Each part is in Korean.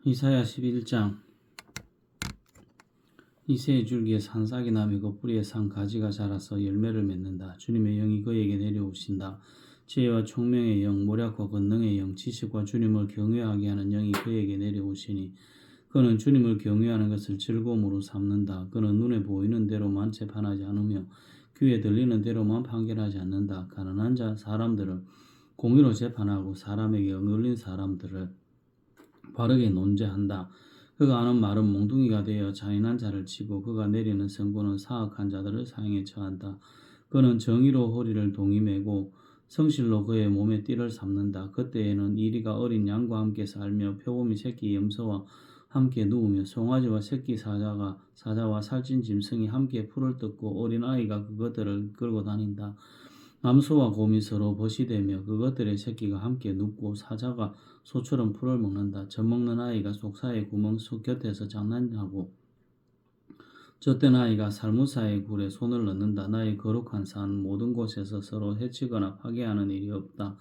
이사야 11장. 이새의 줄기에 산 싹이 나며 뿌리에 산 가지가 자라서 열매를 맺는다. 주님의 영이 그에게 내려오신다. 지혜와 총명의 영, 모략과 권능의 영, 지식과 주님을 경외하게 하는 영이 그에게 내려오시니 그는 주님을 경외하는 것을 즐거움으로 삼는다. 그는 눈에 보이는 대로만 재판하지 않으며 귀에 들리는 대로만 판결하지 않는다. 가난한 사람들을 공의로 재판하고 사람에게 억눌린 사람들을 바르게 논죄한다. 그가 하는 말은 몽둥이가 되어 잔인한 자를 치고 그가 내리는 선고는 사악한 자들을 사형에 처한다. 그는 정의로 허리를 동이매고 성실로 그의 몸에 띠를 삼는다. 그때에는 이리가 어린 양과 함께 살며 표범이 새끼 염소와 함께 누우며 송아지와 새끼 사자와 살찐 짐승이 함께 풀을 뜯고 어린 아이가 그것들을 끌고 다닌다. 암소와 곰이 서로 벗이되며 그것들의 새끼가 함께 눕고 사자가 소처럼 풀을 먹는다. 젖먹는 아이가 속사의 구멍 속 곁에서 장난하고 젖된 아이가 살무사의 굴에 손을 넣는다. 나의 거룩한 산 모든 곳에서 서로 해치거나 파괴하는 일이 없다.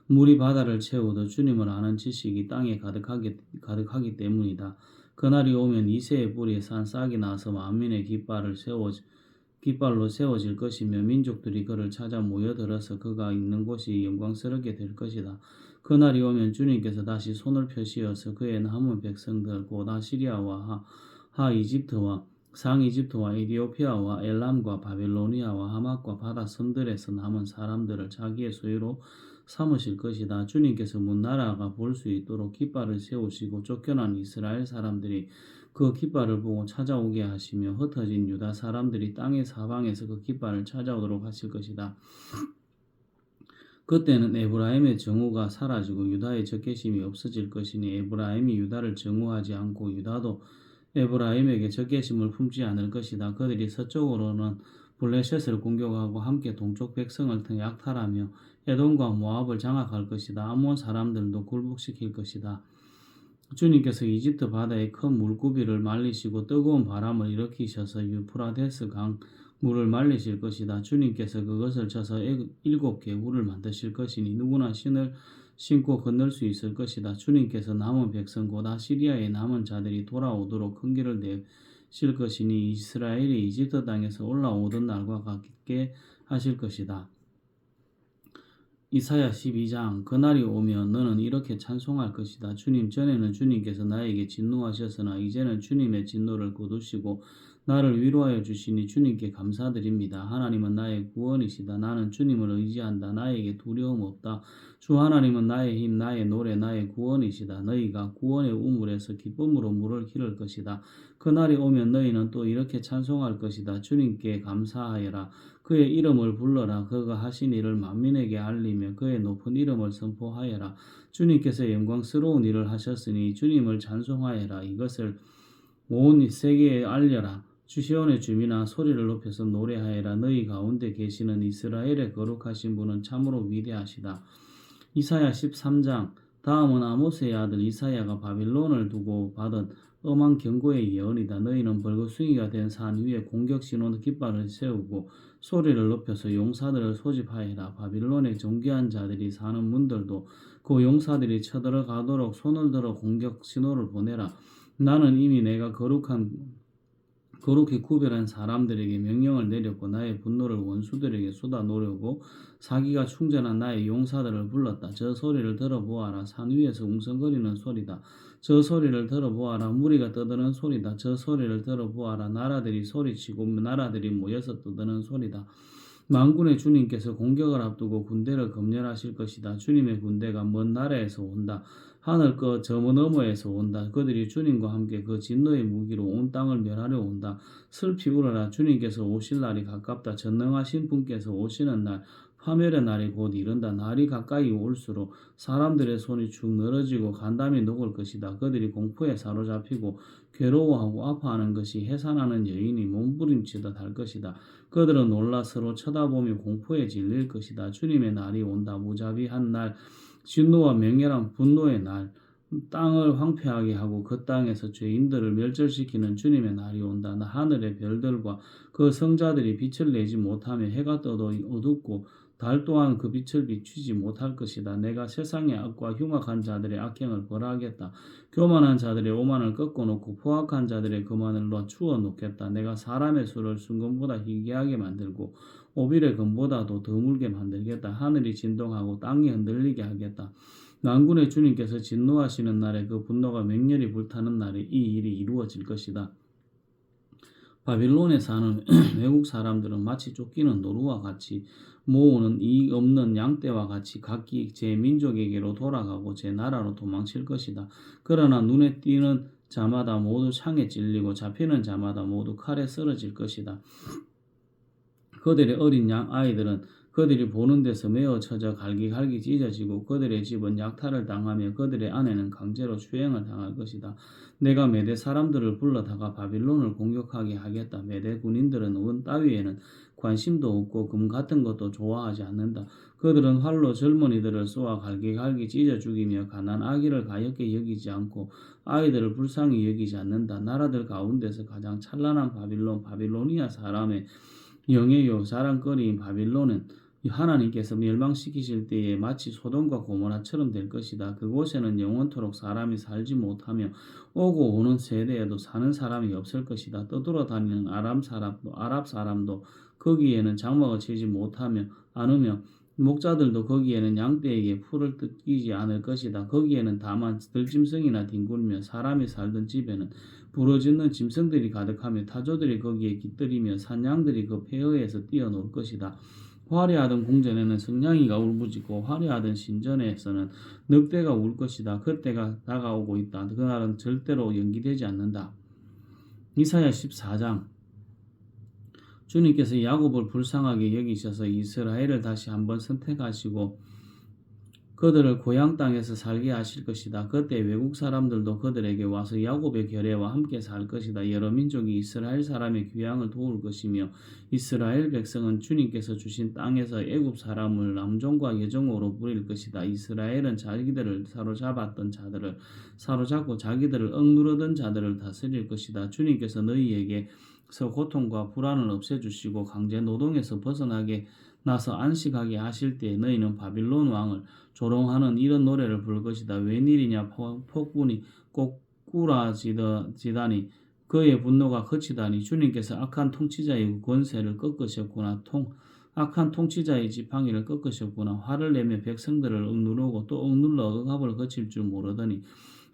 물이 바다를 채우듯 주님을 아는 지식이 땅에 가득하기 때문이다. 그날이 오면 이새의 뿌리에 산 싹이 나서 만민의 깃발로 세워질 것이며 민족들이 그를 찾아 모여들어서 그가 있는 곳이 영광스럽게 될 것이다. 그날이 오면 주님께서 다시 손을 펴시어서 그의 남은 백성들 곧 아시리아와 이집트와 상이집트와 에디오피아와 엘람과 바빌로니아와 하맛과 바다 섬들에서 남은 사람들을 자기의 소유로 삼으실 것이다. 주님께서 문 나라가 볼 수 있도록 깃발을 세우시고 쫓겨난 이스라엘 사람들이 그 깃발을 보고 찾아오게 하시며 흩어진 유다 사람들이 땅의 사방에서 그 깃발을 찾아오도록 하실 것이다. 그때는 에브라임의 정오가 사라지고 유다의 적개심이 없어질 것이니 에브라임이 유다를 정오하지 않고 유다도 에브라임에게 적개심을 품지 않을 것이다. 그들이 서쪽으로는 블레셋을 공격하고 함께 동쪽 백성을 약탈하며 에돔과 모압을 장악할 것이다. 아몬 사람들도 굴복시킬 것이다. 주님께서 이집트 바다의 큰 물고기를 말리시고 뜨거운 바람을 일으키셔서 유프라데스 강 물을 말리실 것이다. 주님께서 그것을 쳐서 7개 물을 만드실 것이니 누구나 신을 신고 건널 수 있을 것이다. 주님께서 남은 백성 곧 아시리아의 남은 자들이 돌아오도록 큰 길을 내실 것이니 이스라엘이 이집트 땅에서 올라오던 날과 같게 하실 것이다. 이사야 12장. 그날이 오면 너는 이렇게 찬송할 것이다. 주님, 전에는 주님께서 나에게 진노하셨으나 이제는 주님의 진노를 거두시고 나를 위로하여 주시니 주님께 감사드립니다. 하나님은 나의 구원이시다. 나는 주님을 의지한다. 나에게 두려움 없다. 주 하나님은 나의 힘, 나의 노래, 나의 구원이시다. 너희가 구원의 우물에서 기쁨으로 물을 기를 것이다. 그날이 오면 너희는 또 이렇게 찬송할 것이다. 주님께 감사하여라. 그의 이름을 불러라. 그가 하신 일을 만민에게 알리며 그의 높은 이름을 선포하여라. 주님께서 영광스러운 일을 하셨으니 주님을 찬송하여라. 이것을 온 세계에 알려라. 시온의 주민아 소리를 높여서 노래하여라. 너희 가운데 계시는 이스라엘의 거룩하신 분은 참으로 위대하시다. 이사야 13장. 다음은 아모스의 아들 이사야가 바빌론을 두고 받은 엄한 경고의 예언이다. 너희는 벌거숭이가 된 산 위에 공격 신호 깃발을 세우고 소리를 높여서 용사들을 소집하여라. 바빌론의 존귀한 자들이 사는 문들도 그 용사들이 쳐들어가도록 손을 들어 공격 신호를 보내라. 나는 이미 내가 거룩히 구별한 사람들에게 명령을 내렸고 나의 분노를 원수들에게 쏟아놓으려고 사기가 충전한 나의 용사들을 불렀다. 저 소리를 들어보아라. 산 위에서 웅성거리는 소리다. 저 소리를 들어보아라. 무리가 떠드는 소리다. 저 소리를 들어보아라. 나라들이 소리치고 나라들이 모여서 떠드는 소리다. 만군의 주님께서 공격을 앞두고 군대를 검열하실 것이다. 주님의 군대가 먼 나라에서 온다. 하늘 저 너머에서 온다. 그들이 주님과 함께 그 진노의 무기로 온 땅을 멸하려 온다. 슬피 울어라. 주님께서 오실 날이 가깝다. 전능하신 분께서 오시는 날, 파멸의 날이 곧 이른다. 날이 가까이 올수록 사람들의 손이 축 늘어지고 간담이 녹을 것이다. 그들이 공포에 사로잡히고 괴로워하고 아파하는 것이 해산하는 여인이 몸부림치듯 할 것이다. 그들은 놀라 서로 쳐다보며 공포에 질릴 것이다. 주님의 날이 온다. 무자비한 날, 진노와 맹렬한 분노의 날, 땅을 황폐하게 하고 그 땅에서 죄인들을 멸절시키는 주님의 날이 온다. 하늘의 별들과 그 성자들이 빛을 내지 못하며 해가 떠도 어둡고 달 또한 그 빛을 비추지 못할 것이다. 내가 세상의 악과 흉악한 자들의 악행을 벌하겠다. 교만한 자들의 오만을 꺾어놓고 포악한 자들의 거만을 낮추어 놓겠다. 내가 사람의 수를 순금보다 희귀하게 만들고 오빌의 금보다도 드물게 만들겠다. 하늘이 진동하고 땅이 흔들리게 하겠다. 만군의 주님께서 진노하시는 날에 그 분노가 맹렬히 불타는 날에 이 일이 이루어질 것이다. 바빌론에 사는 외국 사람들은 마치 쫓기는 노루와 같이 모으는 이익 없는 양떼와 같이 각기 제 민족에게로 돌아가고 제 나라로 도망칠 것이다. 그러나 눈에 띄는 자마다 모두 창에 찔리고 잡히는 자마다 모두 칼에 쓰러질 것이다. 그들의 어린 양 아이들은 그들이 보는 데서 메어 쳐져 갈기갈기 찢어지고 그들의 집은 약탈을 당하며 그들의 아내는 강제로 추행을 당할 것이다. 내가 메대 사람들을 불러다가 바빌론을 공격하게 하겠다. 메대 군인들은 원 따위에는 관심도 없고 금 같은 것도 좋아하지 않는다. 그들은 활로 젊은이들을 쏘아 갈기갈기 찢어 죽이며 가난 아기를 가엾게 여기지 않고 아이들을 불쌍히 여기지 않는다. 나라들 가운데서 가장 찬란한 바빌로니아 사람의 영예요 자랑거리인 바빌론은 하나님께서 멸망시키실 때에 마치 소돔과 고모라처럼 될 것이다. 그곳에는 영원토록 사람이 살지 못하며 오고 오는 세대에도 사는 사람이 없을 것이다. 떠돌아다니는 아랍 사람도 거기에는 장막을 치지 못하며 않으며 목자들도 거기에는 양떼에게 풀을 뜯기지 않을 것이다. 거기에는 다만 들짐승이나 뒹굴며 사람이 살던 집에는 부러지는 짐승들이 가득하며 타조들이 거기에 깃들이며 산양들이 그 폐허에서 뛰어놀 것이다. 화려하던 궁전에는 승냥이가 울부짖고 화려하던 신전에서는 늑대가 울 것이다. 그때가 다가오고 있다. 그날은 절대로 연기되지 않는다. 이사야 14장. 주님께서 야곱을 불쌍하게 여기셔서 이스라엘을 다시 한번 선택하시고 그들을 고향 땅에서 살게 하실 것이다. 그때 외국 사람들도 그들에게 와서 야곱의 결례와 함께 살 것이다. 여러 민족이 이스라엘 사람의 귀향을 도울 것이며 이스라엘 백성은 주님께서 주신 땅에서 애굽 사람을 남종과 여종으로 부릴 것이다. 이스라엘은 자기들을 사로잡았던 자들을 사로잡고 자기들을 억누르던 자들을 다스릴 것이다. 주님께서 너희에게서 고통과 불안을 없애주시고 강제 노동에서 벗어나게 나서 안식하게 하실 때 너희는 바빌론 왕을 조롱하는 이런 노래를 부를 것이다. 웬일이냐 폭군이 꼬꾸라지다니 그의 분노가 그치다니 주님께서 악한 통치자의 권세를 꺾으셨구나. 악한 통치자의 지팡이를 꺾으셨구나. 화를 내며 백성들을 억누르고 또 억눌러 억압을 거칠 줄 모르더니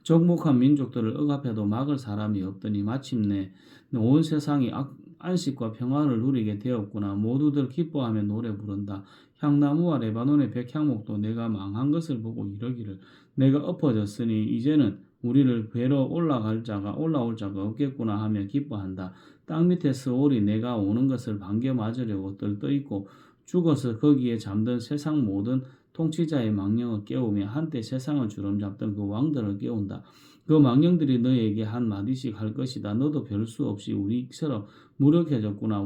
적목한 민족들을 억압해도 막을 사람이 없더니 마침내 온 세상이 안식과 평안을 누리게 되었구나. 모두들 기뻐하며 노래 부른다. 향나무와 레바논의 백향목도 내가 망한 것을 보고 이러기를 내가 엎어졌으니 이제는 우리를 뵈러 올라올 자가 없겠구나 하며 기뻐한다. 땅 밑에 스올이 내가 오는 것을 반겨 맞으려고 떨떠있고 죽어서 거기에 잠든 세상 모든 통치자의 망령을 깨우며 한때 세상을 주름잡던 그 왕들을 깨운다. 그 망령들이 너에게 한 마디씩 할 것이다. 너도 별 수 없이 우리처럼 무력해졌구나.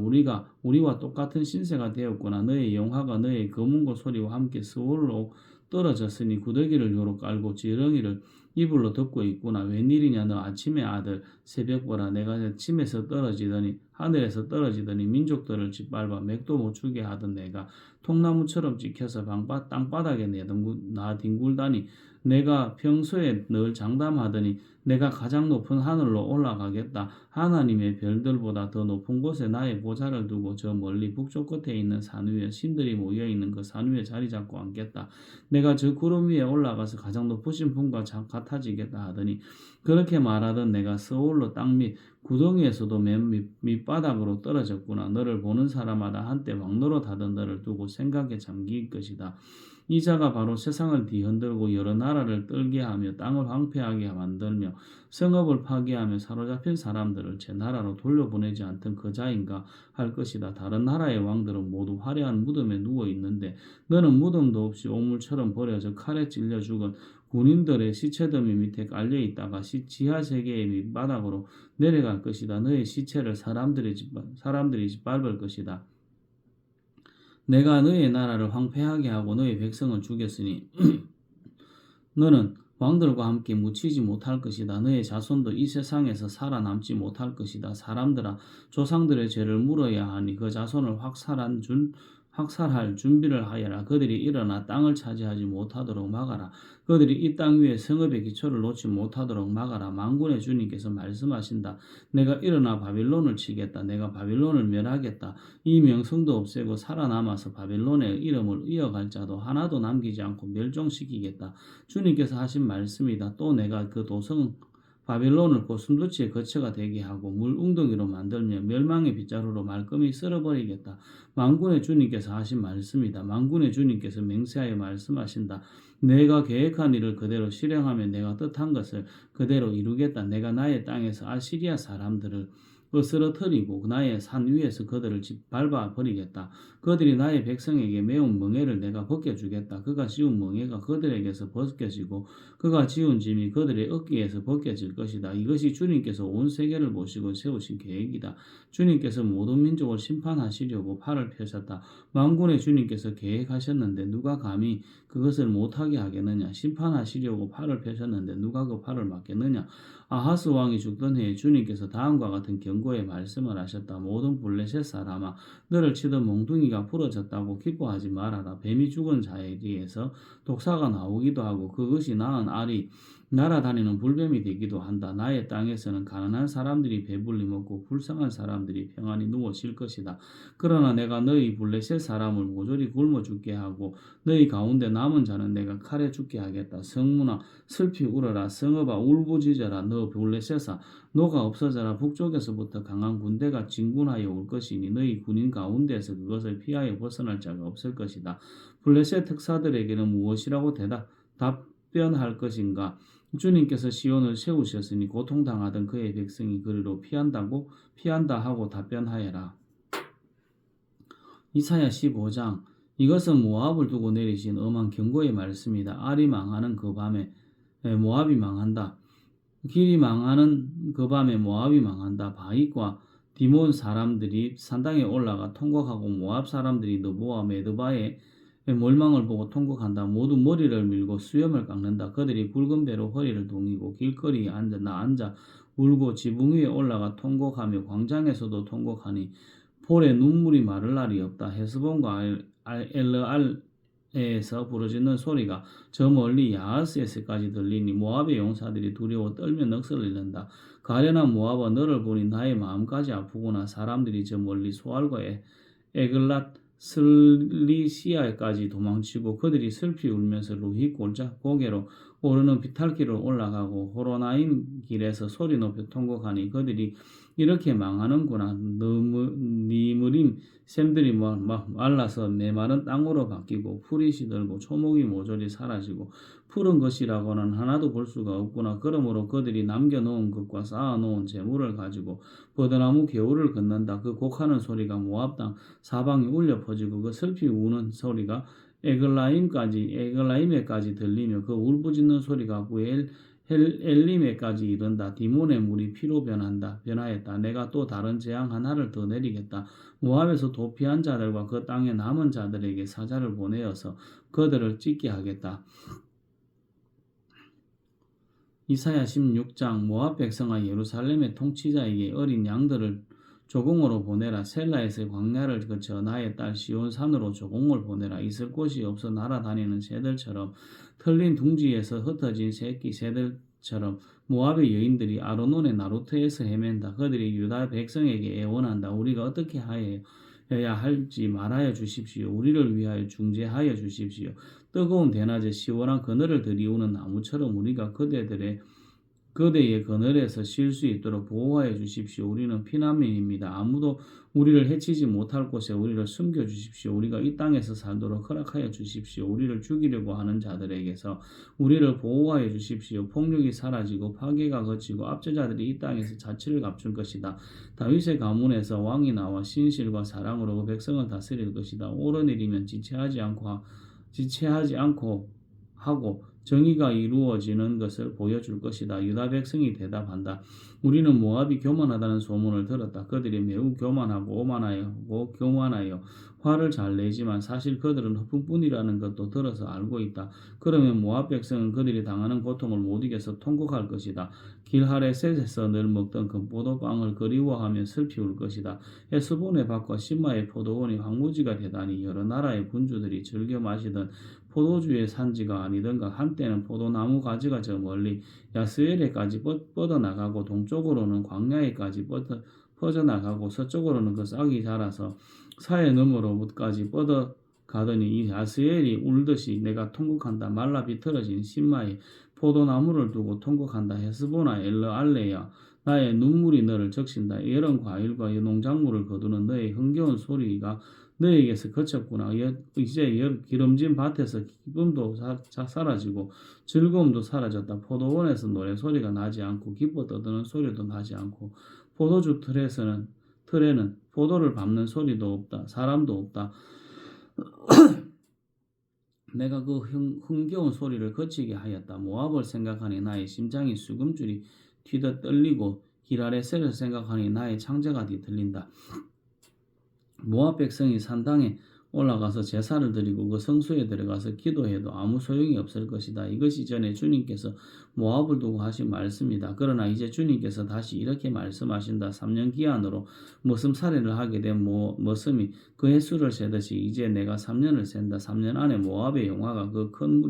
우리와 똑같은 신세가 되었구나. 너의 영화가 너의 거문고 소리와 함께 스올로 떨어졌으니 구더기를 요로 깔고 지렁이를 이불로 덮고 있구나. 웬일이냐 너 아침의 아들 새벽보라 내가 침에서 떨어지더니 하늘에서 떨어지더니 민족들을 짓밟아 맥도 못 추게 하던 내가 통나무처럼 찍혀서 땅바닥에 나뒹굴다니 내가 평소에 늘 장담하더니 내가 가장 높은 하늘로 올라가겠다. 하나님의 별들보다 더 높은 곳에 나의 보좌를 두고 저 멀리 북쪽 끝에 있는 산 위에 신들이 모여있는 그 산 위에 자리 잡고 앉겠다. 내가 저 구름 위에 올라가서 가장 높으신 분과 같아지겠다 하더니 그렇게 말하던 내가 스올로 땅 밑 구덩이에서도 맨 밑바닥으로 떨어졌구나. 너를 보는 사람마다 한때 왕노릇 하던 너를 두고 생각에 잠길 것이다. 이 자가 바로 세상을 뒤흔들고 여러 나라를 떨게 하며 땅을 황폐하게 만들며 성읍을 파괴하며 사로잡힌 사람들을 제 나라로 돌려보내지 않던 그 자인가 할 것이다. 다른 나라의 왕들은 모두 화려한 무덤에 누워 있는데 너는 무덤도 없이 오물처럼 버려져 칼에 찔려 죽은 군인들의 시체더미 밑에 깔려 있다가 지하 세계의 밑바닥으로 내려갈 것이다. 너의 시체를 사람들이 짓밟을 것이다. 내가 너의 나라를 황폐하게 하고 너의 백성을 죽였으니 너는 왕들과 함께 묻히지 못할 것이다. 너의 자손도 이 세상에서 살아남지 못할 것이다. 사람들아 조상들의 죄를 물어야 하니 그 자손을 확살한 줄 확살할 준비를 하여라. 그들이 일어나 땅을 차지하지 못하도록 막아라. 그들이 이 땅 위에 성읍의 기초를 놓지 못하도록 막아라. 만군의 주님께서 말씀하신다. 내가 일어나 바빌론을 치겠다. 내가 바빌론을 멸하겠다. 이 명성도 없애고 살아남아서 바빌론의 이름을 이어갈 자도 하나도 남기지 않고 멸종시키겠다. 주님께서 하신 말씀이다. 또 내가 그 도성 바빌론을 곧 순두치의 거처가 되게 하고 물 웅덩이로 만들며 멸망의 빗자루로 말끔히 쓸어버리겠다. 만군의 주님께서 하신 말씀이다. 만군의 주님께서 맹세하여 말씀하신다. 내가 계획한 일을 그대로 실행하며 내가 뜻한 것을 그대로 이루겠다. 내가 나의 땅에서 아시리아 사람들을 쓰러뜨리고 나의 산 위에서 그들을 밟아 버리겠다. 그들이 나의 백성에게 매운 멍에를 내가 벗겨주겠다. 그가 지은 멍에가 그들에게서 벗겨지고 그가 지은 짐이 그들의 어깨에서 벗겨질 것이다. 이것이 주님께서 온 세계를 보시고 세우신 계획이다. 주님께서 모든 민족을 심판하시려고 팔을 펴셨다. 만군의 주님께서 계획하셨는데 누가 감히 그것을 못하게 하겠느냐. 심판하시려고 팔을 펴셨는데 누가 그 팔을 막겠느냐. 아하스 왕이 죽던 해에 주님께서 다음과 같은 경고의 말씀을 하셨다. 모든 블레셋 사람아, 너를 치던 몽둥이가 부러졌다고 기뻐하지 말아라. 뱀이 죽은 자에게서 독사가 나오기도 하고 그것이 낳은 알이 날아다니는 불뱀이 되기도 한다. 나의 땅에서는 가난한 사람들이 배불리 먹고 불쌍한 사람들이 평안히 누워 쉴 것이다. 그러나 내가 너희 블레셋 사람을 모조리 굶어 죽게 하고 너희 가운데 남은 자는 내가 칼에 죽게 하겠다. 성문아 슬피 울어라. 성읍아 울부짖어라. 너 블레셋아 노가 없어져라. 북쪽에서부터 강한 군대가 진군하여 올 것이니 너희 군인 가운데에서 그것을 피하여 벗어날 자가 없을 것이다. 블레셋 특사들에게는 무엇이라고 답변할 것인가? 주님께서 시온을 세우셨으니 고통당하던 그의 백성이 그리로 피한다 하고 답변하여라. 이사야 15장. 이것은 모압을 두고 내리신 엄한 경고의 말씀이다. 알이 망하는 그 밤에 모압이 망한다. 길이 망하는 그 밤에 모압이 망한다. 바익과 디몬 사람들이 산당에 올라가 통곡하고 모압 사람들이 느보와 메드바의 몰망을 보고 통곡한다. 모두 머리를 밀고 수염을 깎는다. 그들이 굵은 배로 허리를 동이고 길거리에 앉아 울고 지붕 위에 올라가 통곡하며 광장에서도 통곡하니 볼에 눈물이 마를 날이 없다. 헤스본과 엘르알에서 부르짖는 소리가 저 멀리 야하스에서까지 들리니 모압의 용사들이 두려워 떨며 넋을 잃는다. 가련한 모압아 너를 보니 나의 마음까지 아프구나. 사람들이 저 멀리 소알과 에글랏 슬리시아까지 도망치고 그들이 슬피 울면서 루히 고개로 오르는 비탈길을 올라가고 호로나임 길에서 소리 높여 통곡하니 그들이 이렇게 망하는구나. 니무림 샘들이 말라서 메마른 땅으로 바뀌고 풀이 시들고 초목이 모조리 사라지고 푸른 것이라고는 하나도 볼 수가 없구나. 그러므로 그들이 남겨놓은 것과 쌓아놓은 재물을 가지고 버드나무 겨울을 걷는다. 그 곡하는 소리가 모압 땅 사방에 울려 퍼지고 그 슬피 우는 소리가 에글라임에까지 들리며 그 울부짖는 소리가 엘림에까지 이른다. 디몬의 물이 피로 변하였다. 내가 또 다른 재앙 하나를 더 내리겠다. 모압에서 도피한 자들과 그 땅에 남은 자들에게 사자를 보내어서 그들을 찢게 하겠다. 이사야 16장. 모압 백성아 예루살렘의 통치자에게 어린 양들을 조공으로 보내라. 셀라에서 광야를 거쳐 나의 딸 시온산으로 조공을 보내라. 있을 곳이 없어 날아다니는 새들처럼 털린 둥지에서 흩어진 새끼 새들처럼 모압의 여인들이 아르논의 나루트에서 헤맨다. 그들이 유다 백성에게 애원한다. 우리가 어떻게 하여야 할지 말하여 주십시오. 우리를 위하여 중재하여 주십시오. 뜨거운 대낮에 시원한 그늘을 들이우는 나무처럼 우리가 그대의 그늘에서 쉴 수 있도록 보호하여 주십시오. 우리는 피난민입니다. 아무도 우리를 해치지 못할 곳에 우리를 숨겨주십시오. 우리가 이 땅에서 살도록 허락하여 주십시오. 우리를 죽이려고 하는 자들에게서 우리를 보호하여 주십시오. 폭력이 사라지고 파괴가 그치고 압제자들이 이 땅에서 자치를 감출 것이다. 다윗의 가문에서 왕이 나와 신실과 사랑으로 그 백성을 다스릴 것이다. 옳은 일이면 지체하지 않고 하고 정의가 이루어지는 것을 보여줄 것이다. 유다 백성이 대답한다. 우리는 모압이 교만하다는 소문을 들었다. 그들이 매우 교만하고 교만하여 화를 잘 내지만 사실 그들은 허풍뿐이라는 것도 들어서 알고 있다. 그러면 모압 백성은 그들이 당하는 고통을 못 이겨서 통곡할 것이다. 길하레셋에서 늘 먹던 금포도빵을 그리워하며 슬피 울 것이다. 헤스본의 밭과 심마의 포도원이 황무지가 되다니 여러 나라의 군주들이 즐겨 마시던 포도주의 산지가 아니던가. 한때는 포도나무 가지가 저 멀리 야스엘에까지 뻗어나가고 동쪽으로는 광야에까지 퍼져나가고 서쪽으로는 그 싹이 자라서 사해 너머로까지 뻗어가더니 이 야스엘이 울듯이 내가 통곡한다. 말라 비틀어진 신마에 포도나무를 두고 통곡한다. 헤스보나 엘르알레야 나의 눈물이 너를 적신다. 여러 과일과 농작물을 거두는 너의 흥겨운 소리가 너에게서 그쳤구나. 이제 기름진 밭에서 기쁨도 사라지고 즐거움도 사라졌다. 포도원에서 노래소리가 나지 않고 기뻐 떠드는 소리도 나지 않고 포도주 틀에는 포도를 밟는 소리도 없다. 사람도 없다. 내가 그 흥겨운 소리를 그치게 하였다. 모압을 생각하니 나의 심장이 수금줄이 튀듯 떨리고 기라레셀을 생각하니 나의 창자가 뒤틀린다. 모압 백성이 산당에 올라가서 제사를 드리고 그 성소에 들어가서 기도해도 아무 소용이 없을 것이다. 이것이 전에 주님께서 모압을 두고 하신 말씀이다. 그러나 이제 주님께서 다시 이렇게 말씀하신다. 3년 기한으로 머슴 살해를 하게 된 머슴이 그 횟수를 세듯이 이제 내가 3년을 센다. 3년 안에 모압의 영화가 그 큰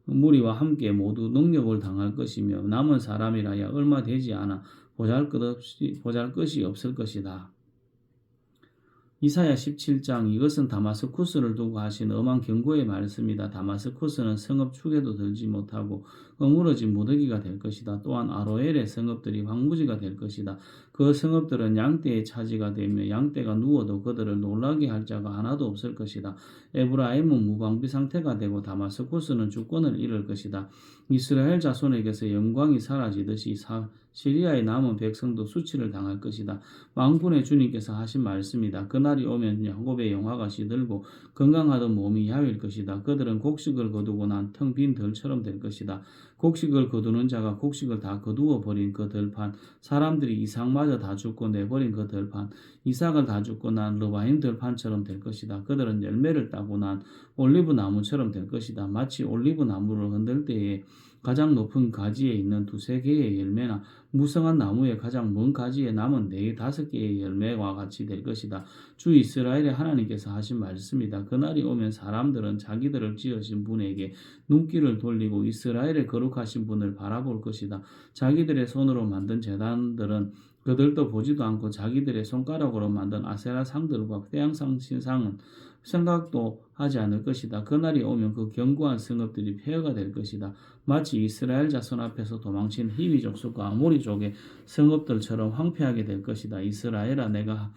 무리와 함께 모두 능력을 당할 것이며 남은 사람이라야 얼마 되지 않아 보잘것이 없을 것이다. 이사야 17장. 이것은 다마스쿠스를 두고 하신 엄한 경고의 말씀이다. 다마스쿠스는 성읍 축에도 들지 못하고 어무러진 무더기가 될 것이다. 또한 아로엘의 성읍들이 황무지가 될 것이다. 그 성읍들은 양떼의 차지가 되며 양떼가 누워도 그들을 놀라게 할 자가 하나도 없을 것이다. 에브라임은 무방비 상태가 되고 다마스쿠스는 주권을 잃을 것이다. 이스라엘 자손에게서 영광이 사라지듯이 시리아의 남은 백성도 수치를 당할 것이다. 만군의 주님께서 하신 말씀이다. 그날이 오면 야곱의 영화가 시들고 건강하던 몸이 야윌 것이다. 그들은 곡식을 거두고 난 텅 빈 들처럼 될 것이다. 곡식을 거두는 자가 곡식을 다 거두어 버린 그 들판, 사람들이 이삭마저 다 죽고 내버린 그 들판, 이삭을 다 죽고 난 르바임 들판처럼 될 것이다. 그들은 열매를 따고 난 올리브 나무처럼 될 것이다. 마치 올리브 나무를 흔들 때에 가장 높은 가지에 있는 2-3개의 열매나 무성한 나무의 가장 먼 가지에 남은 4-5개의 열매와 같이 될 것이다. 주 이스라엘의 하나님께서 하신 말씀이다. 그날이 오면 사람들은 자기들을 지으신 분에게 눈길을 돌리고 이스라엘의 거룩하신 분을 바라볼 것이다. 자기들의 손으로 만든 제단들은 그들도 보지도 않고 자기들의 손가락으로 만든 아세라 상들과 태양상 신상은 생각도 하지 않을 것이다. 그날이 오면 그 견고한 성읍들이 폐허가 될 것이다. 마치 이스라엘 자손 앞에서 도망친 히위 족속과 아모리족의 성읍들처럼 황폐하게 될 것이다. 이스라엘아, 내가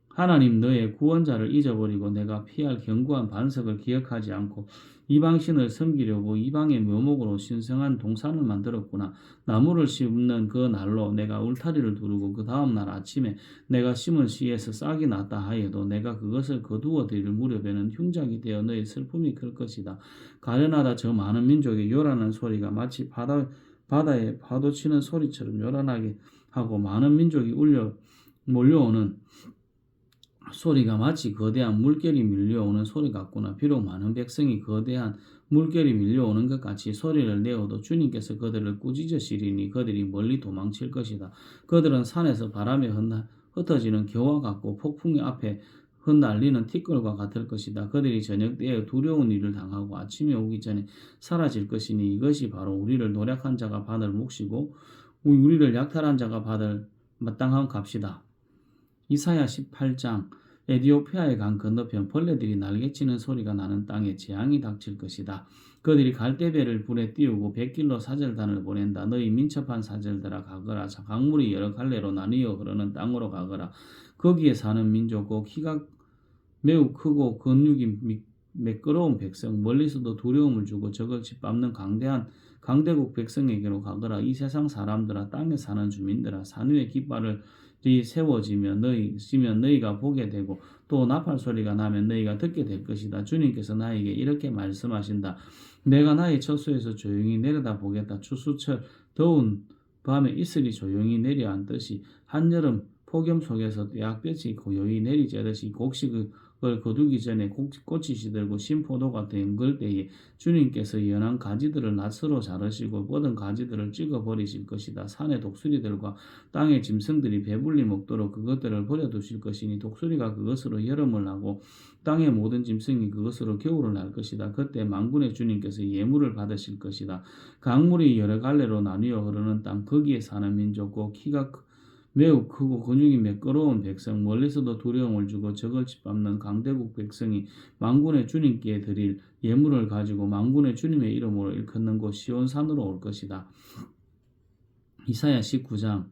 하나님 너의 구원자를 잊어버리고 내가 피할 견고한 반석을 기억하지 않고 이방신을 섬기려고 이방의 묘목으로 신성한 동산을 만들었구나. 나무를 심는 그 날로 내가 울타리를 두르고 그 다음 날 아침에 내가 심은 씨에서 싹이 났다 하여도 내가 그것을 거두어 드릴 무렵에는 흉작이 되어 너의 슬픔이 클 것이다. 가련하다 저 많은 민족의 요란한 소리가 마치 바다에 파도 치는 소리처럼 요란하게 하고 많은 민족이 몰려오는 소리가 마치 거대한 물결이 밀려오는 소리 같구나. 비록 많은 백성이 거대한 물결이 밀려오는 것 같이 소리를 내어도 주님께서 그들을 꾸짖으시리니 그들이 멀리 도망칠 것이다. 그들은 산에서 바람에 흩어지는 겨와 같고 폭풍이 앞에 흩날리는 티끌과 같을 것이다. 그들이 저녁 때에 두려운 일을 당하고 아침이 오기 전에 사라질 것이니 이것이 바로 우리를 노력한 자가 받을 몫이고 우리를 약탈한 자가 받을 마땅한 값이다. 이사야 18장. 에디오피아의 강 건너편 벌레들이 날개치는 소리가 나는 땅에 재앙이 닥칠 것이다. 그들이 갈대배를 불에 띄우고 100길로 사절단을 보낸다. 너희 민첩한 사절들아 가거라. 강물이 여러 갈래로 나뉘어 흐르는 땅으로 가거라. 거기에 사는 민족고 키가 매우 크고 근육이 매끄러운 백성, 멀리서도 두려움을 주고 적을 짓밟는 강대국 백성에게로 가거라. 이 세상 사람들아, 땅에 사는 주민들아, 산 위에 깃발을 세워지면 너희가 보게 되고 또 나팔 소리가 나면 너희가 듣게 될 것이다. 주님께서 나에게 이렇게 말씀하신다. 내가 나의 처소에서 조용히 내려다 보겠다. 추수철 더운 밤에 이슬이 조용히 내려앉듯이 한여름 폭염 속에서 약볕이 고요히 내리쬐듯이 곡식의 그걸 거두기 전에 꽃이 시들고 신포도가 덩글 때에 주님께서 연한 가지들을 낫으로 자르시고 뻗은 가지들을 찍어버리실 것이다. 산의 독수리들과 땅의 짐승들이 배불리 먹도록 그것들을 버려두실 것이니 독수리가 그것으로 여름을 하고 땅의 모든 짐승이 그것으로 겨울을 날 것이다. 그때 만군의 주님께서 예물을 받으실 것이다. 강물이 여러 갈래로 나뉘어 흐르는 땅, 거기에 사는 민족고 매우 크고 근육이 매끄러운 백성, 멀리서도 두려움을 주고 적을 짓밟는 강대국 백성이 만군의 주님께 드릴 예물을 가지고 만군의 주님의 이름으로 일컫는 곳 시온산으로 올 것이다. 이사야 19장.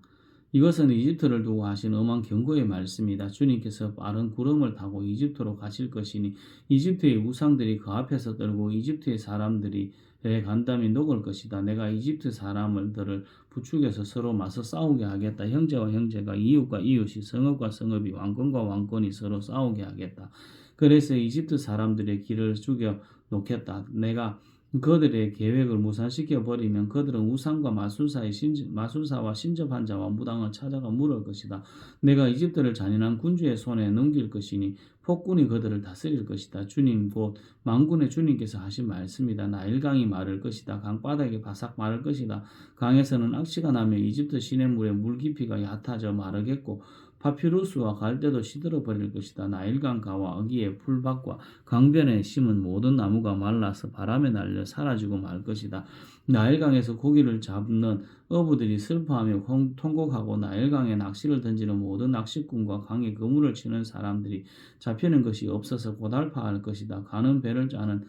이것은 이집트를 두고 하신 엄한 경고의 말씀이다. 주님께서 빠른 구름을 타고 이집트로 가실 것이니 이집트의 우상들이 그 앞에서 떨고 이집트의 사람들이 간담이 녹을 것이다. 내가 이집트 사람들을 부축해서 서로 맞서 싸우게 하겠다. 형제와 형제가 이웃과 이웃이 성읍과 성읍이 왕권과 왕권이 서로 싸우게 하겠다. 그래서 이집트 사람들의 길을 죽여 놓겠다. 내가 그들의 계획을 무산시켜 버리면 그들은 우상과 마술사와 신접한 자와 무당을 찾아가 물을 것이다. 내가 이집트를 잔인한 군주의 손에 넘길 것이니 폭군이 그들을 다스릴 것이다. 주님 곧 만군의 주님께서 하신 말씀이다. 나일강이 마를 것이다. 강바닥이 바삭 마를 것이다. 강에서는 악취가 나며 이집트 시냇물의 물 깊이가 얕아져 마르겠고 파피루스와 갈대도 시들어 버릴 것이다. 나일강 가와 어기의 풀밭과 강변에 심은 모든 나무가 말라서 바람에 날려 사라지고 말 것이다. 나일강에서 고기를 잡는 어부들이 슬퍼하며 통곡하고 나일강에 낚시를 던지는 모든 낚시꾼과 강에 그물을 치는 사람들이 잡히는 것이 없어서 고달파할 것이다. 가는 배를 짜는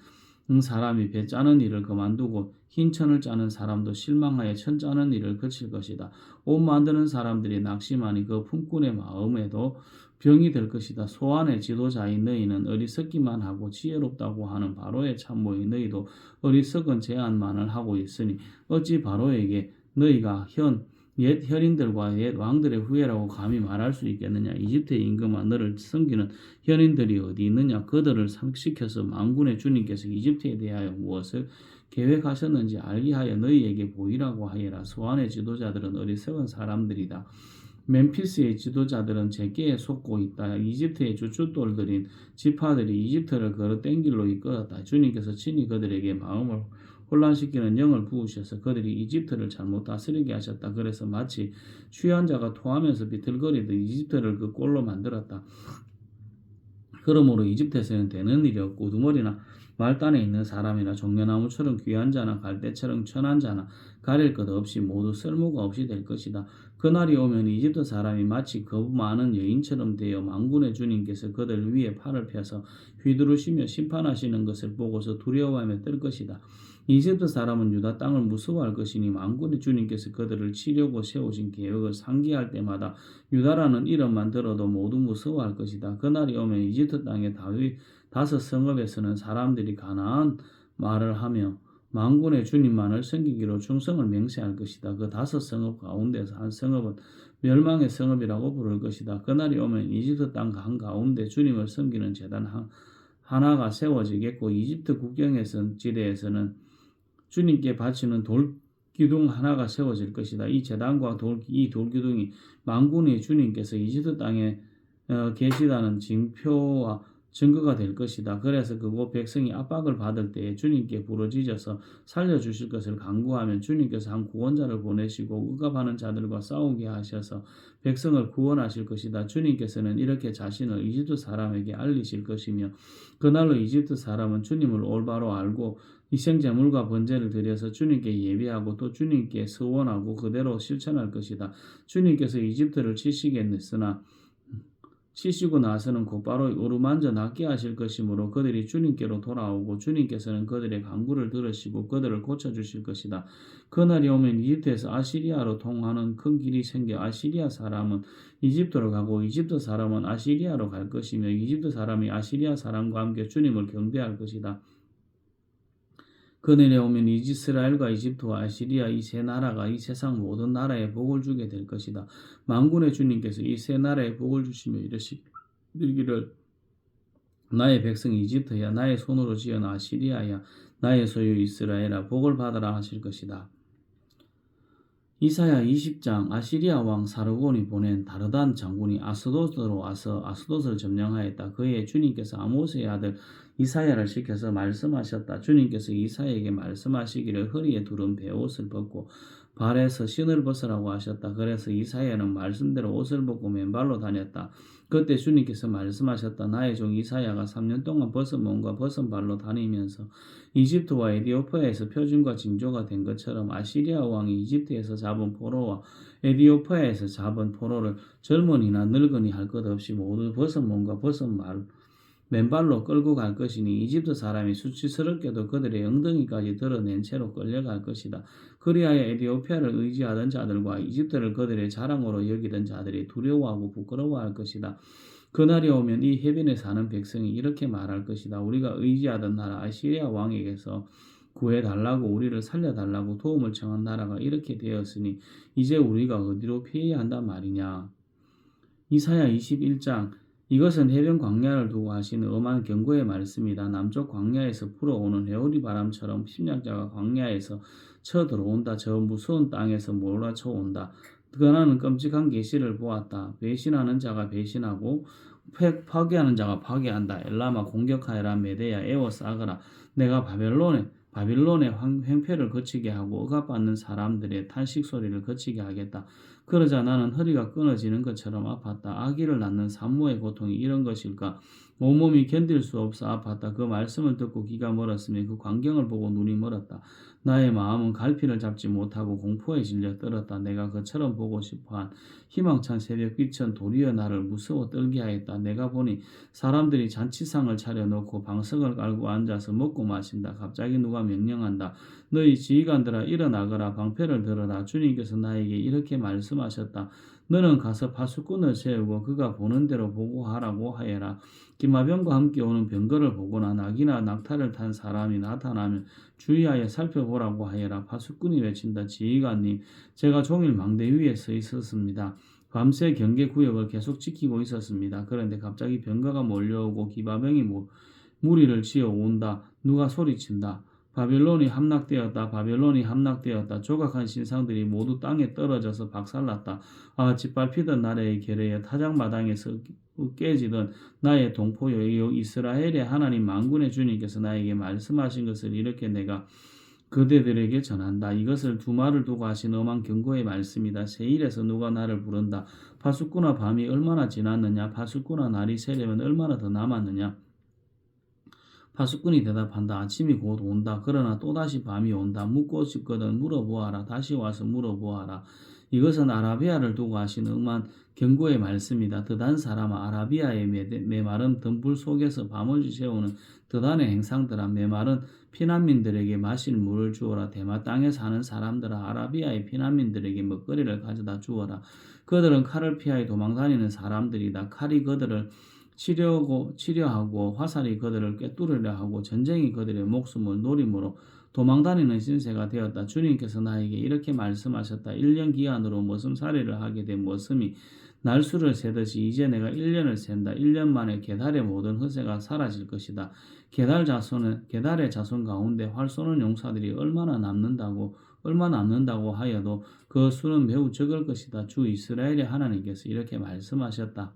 사람이 배 짜는 일을 그만두고 흰 천을 짜는 사람도 실망하여 천 짜는 일을 그칠 것이다. 옷 만드는 사람들이 낙심하니 그 품꾼의 마음에도 병이 될 것이다. 소환의 지도자인 너희는 어리석기만 하고 지혜롭다고 하는 바로의 참모인 너희도 어리석은 제안만을 하고 있으니 어찌 바로에게 너희가 옛 현인들과 옛 왕들의 후예라고 감히 말할 수 있겠느냐. 이집트의 임금아 너를 섬기는 현인들이 어디 있느냐. 그들을 삼시켜서 만군의 주님께서 이집트에 대하여 무엇을 계획하셨는지 알게 하여 너희에게 보이라고 하여라. 소안의 지도자들은 어리석은 사람들이다. 멤피스의 지도자들은 제게에 속고 있다. 이집트의 주춧돌들인 지파들이 이집트를 걸어 땡길로 이끌었다. 주님께서 친히 그들에게 마음을 혼란시키는 영을 부으셔서 그들이 이집트를 잘못 다스리게 하셨다. 그래서 마치 취한 자가 토하면서 비틀거리듯 이집트를 그 꼴로 만들었다. 그러므로 이집트에서는 되는 일이 없고 우두머리나 말단에 있는 사람이나 종려나무처럼 귀한 자나 갈대처럼 천한 자나 가릴 것 없이 모두 쓸모가 없이 될 것이다. 그날이 오면 이집트 사람이 마치 겁 많은 여인처럼 되어 만군의 주님께서 그들 위에 팔을 펴서 휘두르시며 심판하시는 것을 보고서 두려워하며 뜰 것이다. 이집트 사람은 유다 땅을 무서워할 것이니 만군의 주님께서 그들을 치려고 세우신 계획을 상기할 때마다 유다라는 이름만 들어도 모두 무서워할 것이다. 그날이 오면 이집트 땅의 다섯 성읍에서는 사람들이 가나안 말을 하며 만군의 주님만을 섬기기로 충성을 맹세할 것이다. 그 다섯 성읍 가운데서 한 성읍은 멸망의 성읍이라고 부를 것이다. 그날이 오면 이집트 땅 한가운데 주님을 섬기는 제단 하나가 세워지겠고 이집트 국경에선 지대에서는 주님께 바치는 돌기둥 하나가 세워질 것이다. 이 제단과 이 돌기둥이 만군의 주님께서 이집트 땅에 계시다는 징표와 증거가 될 것이다. 그래서 그곳 백성이 압박을 받을 때에 주님께 부르짖어서 살려주실 것을 간구하면 주님께서 한 구원자를 보내시고 억압하는 자들과 싸우게 하셔서 백성을 구원하실 것이다. 주님께서는 이렇게 자신을 이집트 사람에게 알리실 것이며 그날로 이집트 사람은 주님을 올바로 알고 희생제물과 번제를 드려서 주님께 예배하고 또 주님께 서원하고 그대로 실천할 것이다. 주님께서 이집트를 치시고 나서는 곧바로 어루만져 낫게 하실 것이므로 그들이 주님께로 돌아오고 주님께서는 그들의 간구를 들으시고 그들을 고쳐주실 것이다. 그날이 오면 이집트에서 아시리아로 통하는 큰 길이 생겨 아시리아 사람은 이집트로 가고 이집트 사람은 아시리아로 갈 것이며 이집트 사람이 아시리아 사람과 함께 주님을 경배할 것이다. 그날에 오면 이스라엘과 이집트와 아시리아 이 세 나라가 이 세상 모든 나라에 복을 주게 될 것이다. 만군의 주님께서 이 세 나라에 복을 주시며 이르시기를 나의 백성 이집트야 나의 손으로 지은 아시리아야 나의 소유 이스라엘아 복을 받아라 하실 것이다. 이사야 20장 아시리아 왕 사르곤이 보낸 다르단 장군이 아스돗으로 와서 아스돗을 점령하였다. 그의 주님께서 아모스의 아들 이사야를 시켜서 말씀하셨다. 주님께서 이사야에게 말씀하시기를 허리에 두른 베옷을 벗고 발에서 신을 벗으라고 하셨다. 그래서 이사야는 말씀대로 옷을 벗고 맨발로 다녔다. 그때 주님께서 말씀하셨다. 나의 종 이사야가 3년 동안 벗은 몸과 벗은 발로 다니면서 이집트와 에디오피아에서 표준과 징조가 된 것처럼 아시리아 왕이 이집트에서 잡은 포로와 에디오피아에서 잡은 포로를 젊은이나 늙은이 할 것 없이 모두 벗은 몸과 벗은 발 맨발로 끌고 갈 것이니 이집트 사람이 수치스럽게도 그들의 엉덩이까지 드러낸 채로 끌려갈 것이다. 그리하여 에디오피아를 의지하던 자들과 이집트를 그들의 자랑으로 여기던 자들이 두려워하고 부끄러워할 것이다. 그날이 오면 이 해변에 사는 백성이 이렇게 말할 것이다. 우리가 의지하던 나라 아시리아 왕에게서 구해달라고 우리를 살려달라고 도움을 청한 나라가 이렇게 되었으니 이제 우리가 어디로 피해야 한단 말이냐. 이사야 21장 이것은 해변 광야를 두고 하시는 엄한 경고의 말씀이다. 남쪽 광야에서 불어오는 회오리 바람처럼 침략자가 광야에서 쳐들어온다. 저 무서운 땅에서 몰아쳐온다. 그나는 끔찍한 계시를 보았다. 배신하는 자가 배신하고 파괴하는 자가 파괴한다. 엘라마 공격하여라. 메대야 에워싸거라. 내가 바빌론의 횡패를 거치게 하고 억압받는 사람들의 탄식 소리를 거치게 하겠다. 그러자 나는 허리가 끊어지는 것처럼 아팠다. 아기를 낳는 산모의 고통이 이런 것일까? 온몸이 견딜 수 없어 아팠다. 그 말씀을 듣고 귀가 멀었으며 그 광경을 보고 눈이 멀었다. 나의 마음은 갈피를 잡지 못하고 공포에 질려 떨었다. 내가 그처럼 보고 싶어한 희망찬 새벽빛은 도리어 나를 무서워 떨게 하였다. 내가 보니 사람들이 잔치상을 차려놓고 방석을 깔고 앉아서 먹고 마신다. 갑자기 누가 명령한다. 너희 지휘관들아 일어나거라. 방패를 들어라. 주님께서 나에게 이렇게 말씀하셨다. 너는 가서 파수꾼을 세우고 그가 보는 대로 보고하라고 하여라. 기마병과 함께 오는 병거를 보거나 낙이나 낙타를 탄 사람이 나타나면 주의하여 살펴보라고 하여라. 파수꾼이 외친다. 지휘관님, 제가 종일 망대 위에 서 있었습니다. 밤새 경계 구역을 계속 지키고 있었습니다. 그런데 갑자기 병거가 몰려오고 기마병이 무리를 지어 온다. 누가 소리친다. 바벨론이 함락되었다. 바벨론이 함락되었다. 조각한 신상들이 모두 땅에 떨어져서 박살났다. 아, 짓밟히던 나라의 계례에 타작마당에서 깨지던 나의 동포여 이스라엘의 하나님 만군의 주님께서 나에게 말씀하신 것을 이렇게 내가 그대들에게 전한다. 이것을 두말을 두고 하신 엄한 경고의 말씀이다. 세일에서 누가 나를 부른다. 파수꾼아 밤이 얼마나 지났느냐. 파수꾼아 날이 새려면 얼마나 더 남았느냐. 파수꾼이 대답한다. 아침이 곧 온다. 그러나 또다시 밤이 온다. 묻고 싶거든 물어보아라. 다시 와서 물어보아라. 이것은 아라비아를 두고 하신 엄한 경고의 말씀이다. 드단 사람아, 아라비아의 메마른 덤불 속에서 밤을 지새우는 드단의 행상들아, 메마른 피난민들에게 마실 물을 주어라. 대마 땅에 사는 사람들아, 아라비아의 피난민들에게 먹거리를 가져다 주어라. 그들은 칼을 피하여 도망다니는 사람들이다. 칼이 그들을 치려하고 화살이 그들을 꿰뚫으려 하고 전쟁이 그들의 목숨을 노림으로 도망다니는 신세가 되었다. 주님께서 나에게 이렇게 말씀하셨다. 1년 기한으로 머슴살이를 하게 된 머슴이 날수를 세듯이 이제 내가 1년을 센다. 1년 만에 게달의 모든 허세가 사라질 것이다. 게달의 자손 가운데 활 쏘는 용사들이 얼마 남는다고 하여도 그 수는 매우 적을 것이다. 주 이스라엘의 하나님께서 이렇게 말씀하셨다.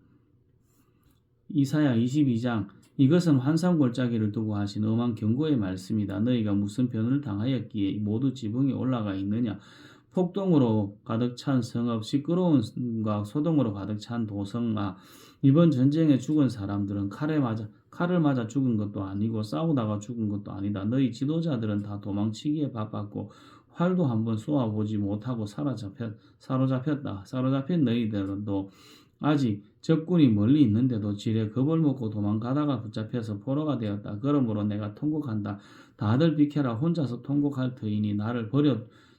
이사야 22장 이것은 환상골짜기를 두고 하신 엄한 경고의 말씀이다. 너희가 무슨 변을 당하였기에 모두 지붕에 올라가 있느냐. 폭동으로 가득 찬 성읍, 시끄러움과 소동으로 가득 찬 도성아, 이번 전쟁에 죽은 사람들은 칼을 맞아 죽은 것도 아니고 싸우다가 죽은 것도 아니다. 너희 지도자들은 다 도망치기에 바빴고 활도 한번 쏘아보지 못하고 사로잡혔다. 사로잡힌 너희들도 아직 적군이 멀리 있는데도 지레 겁을 먹고 도망가다가 붙잡혀서 포로가 되었다. 그러므로 내가 통곡한다. 다들 비켜라. 혼자서 통곡할 터이니 나를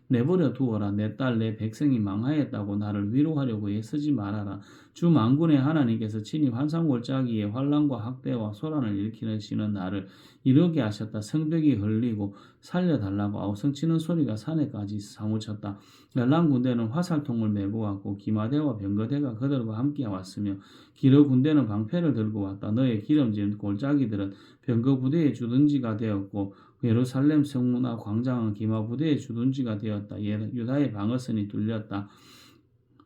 내버려 두어라. 내 딸 내 백성이 망하였다고 나를 위로하려고 애쓰지 말아라. 주 만군의 하나님께서 친히 환상골짜기에 환란과 학대와 소란을 일으키시는 나를 이르게 하셨다. 성벽이 흘리고 살려달라고 아우성치는 소리가 산에까지 사무쳤다. 멜랑 군대는 화살통을 메고 왔고 기마대와 병거대가 그들과 함께 왔으며 기르 군대는 방패를 들고 왔다. 너의 기름진 골짜기들은 병거 부대의 주둔지가 되었고 예루살렘 성문화 광장은 기마부대의 주둔지가 되었다. 유다의 방어선이 뚫렸다.